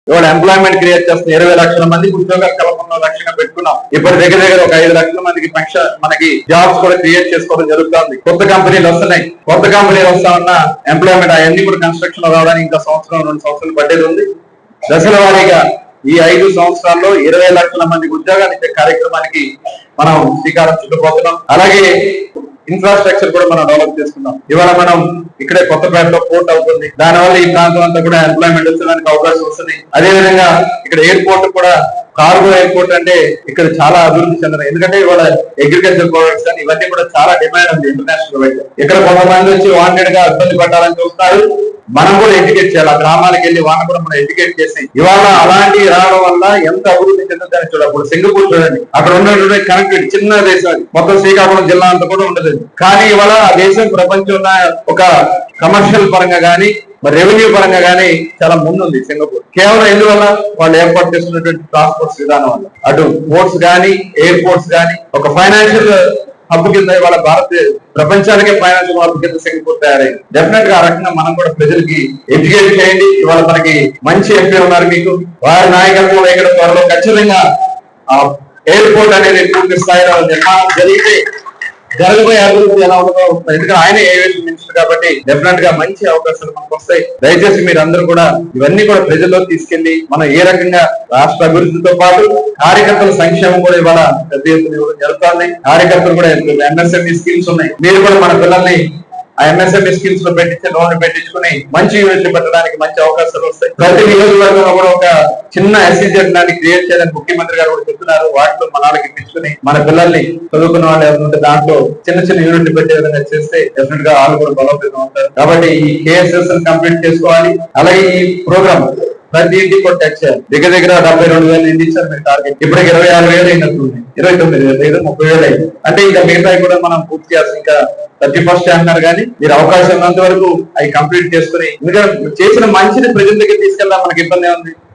ఇవాళ employment create చేస్తున్న 20 లక్షల మందికి ఉద్యోగ కల్పన లక్ష్యంగా పెట్టుకున్నాం. ఇప్పుడు దగ్గర ఒక 5 లక్షల మందికి మనకి జాబ్స్ కూడా క్రియేట్ చేసుకోవడం జరుగుతుంది. కొత్త కంపెనీలు వస్తున్నాయి. కొత్త కంపెనీలు వస్తా ఉన్న ఎంప్లాయ్మెంట్ అవన్నీ కూడా కన్స్ట్రక్షన్ లో రావడానికి ఇంకా 1-2 సంవత్సరాలు పట్టేది ఉంది. దశల వారీగా ఈ 5 సంవత్సరాల్లో 20 లక్షల మందికి ఉద్యోగాలు ఇచ్చే కార్యక్రమానికి మనం శ్రీకారం చుట్టబోతున్నాం. అలాగే ఇన్ఫ్రాస్ట్రక్చర్ కూడా మనం డెవలప్ చేసుకున్నాం. ఇవాళ మనం ఇక్కడే కొత్తపేటలో పోర్ట్ అవుతుంది. దానివల్ల ఈ ప్రాంతం అంతా కూడా ఎంప్లాయ్మెంట్ వచ్చేదానికి అవకాశం వస్తుంది. అదేవిధంగా ఇక్కడ ఎయిర్పోర్ట్ కూడా, కార్గో ఎయిర్పోర్ట్ అంటే ఇక్కడ చాలా అభివృద్ధి చెందిన, ఎందుకంటే ఇవాళ అగ్రికల్చర్ ప్రొడక్ట్స్ కానీ ఇవన్నీ కూడా చాలా డిమాండ్ ఉంది ఇంటర్నేషనల్ వైపు. ఇక్కడ కొంతమంది వచ్చి వాంటెడ్ గా ఇబ్బంది పడాలని చూస్తారు. మనం కూడా ఎడ్యుకేట్ చేయాలి. ఆ గ్రామాలకు వెళ్ళి వాళ్ళని కూడా మనం ఎడ్యుకేట్ చేసి ఇవాళ అలాంటి రావడం వల్ల ఎంత అభివృద్ధి చెందుతుందని చూడాలి. ఇప్పుడు సింగపూర్ చూడండి, అక్కడ ఉన్నటువంటి కనెక్టివిటీ చిన్న దేశం, మొత్తం శ్రీకాకుళం జిల్లా అంతా కూడా ఉండదు. కానీ ఇవాళ ఆ దేశం ప్రపంచంలో ఒక కమర్షియల్ పరంగా గానీ రెవెన్యూ పరంగా గానీ చాలా ముందుంది సింగపూర్. కేవలం ఎందువల్ల వాళ్ళు ఏర్పాటు చేస్తున్నటువంటి ట్రాన్స్పోర్ట్స్ విధానం వల్ల. అటు పోర్ట్స్ గానీ, ఎయిర్పోర్ట్స్ గానీ ఒక ఫైనాన్షియల్ హబ్ కింద ఇవాళ ప్రపంచానికే ఫైనాన్షియల్ హబ్ కింద సింగపూర్ తయారైంది. డెఫినెట్ గా ఆ రకంగా మనం కూడా ప్రజలకి ఎడ్యుకేట్ చేయండి. ఇవాళ మనకి మంచి ఎంపీ ఉన్నారు మీకు, వారి నాయకత్వంలో ఇక్కడ త్వరలో ఖచ్చితంగా ఎయిర్పోర్ట్ అనేది పూర్తి స్థాయిలో నిర్మాణం జరిగితే జరగబోయే అభివృద్ధి ఎలా ఉండదో, ఎందుకంటే ఆయన ఏవియేషన్ మినిస్టర్ కాబట్టి డెఫినెట్ గా మంచి అవకాశాలు మనకు వస్తాయి. దయచేసి మీరు అందరూ కూడా ఇవన్నీ కూడా ప్రజల్లో తీసుకెళ్లి మనం ఏ రకంగా రాష్ట్ర అభివృద్ధితో పాటు కార్యకర్తల సంక్షేమం కూడా ఇవాళ పెద్ద ఎత్తున ఇవ్వడం జరుగుతుంది. కార్యకర్తలు కూడా ఎంఎస్ఎంఈ స్కీమ్స్ ఉన్నాయి. మీరు కూడా మన పిల్లల్ని ఆ ఎంఎస్ఎంఈ స్కీమ్స్ లో పెట్టించి లోన్లు పెట్టించుకుని మంచి యూనిట్లు పెట్టడానికి మంచి అవకాశాలు వస్తాయి. ప్రతి నియోజకవర్గంలో కూడా ఒక చిన్న ఎస్సీజెడ్ లాంటి క్రియేట్ చేయాలని ముఖ్యమంత్రి గారు కూడా చెప్తున్నారు. వాటిలో మన వాళ్ళకి ఇప్పించుకుని మన పిల్లల్ని చదువుకున్న వాళ్ళు ఎవరుంటే దాంట్లో చిన్న యూనిట్లు పెట్టే విధంగా చేస్తే డెఫినెట్ గా వాళ్ళు కూడా బలోపేతం అవుతారు. కాబట్టి ఈ కేఎస్ఎస్ కంప్లీట్ చేసుకోవాలి. అలాగే ఈ ప్రోగ్రామ్ ప్రతి ఇంటికి కూడా టచ్ చేయాలి. దగ్గర 72,000 ఇంటి ఇచ్చారు మీరు టార్గెట్. ఇప్పటికి 26,000 అయినట్టుంది, 29,000, 30,000 అయింది. అంటే ఇంకా మిగతా కూడా మనం పూర్తి చేయాల్సి ఇంకా 31st అన్నారు. కానీ మీరు అవకాశం ఉన్నంత వరకు అవి కంప్లీట్ చేసుకుని, ఎందుకంటే చేసిన మంచిని ప్రజల దగ్గర తీసుకెళ్దాం, మనకి ఇబ్బంది ఉంది.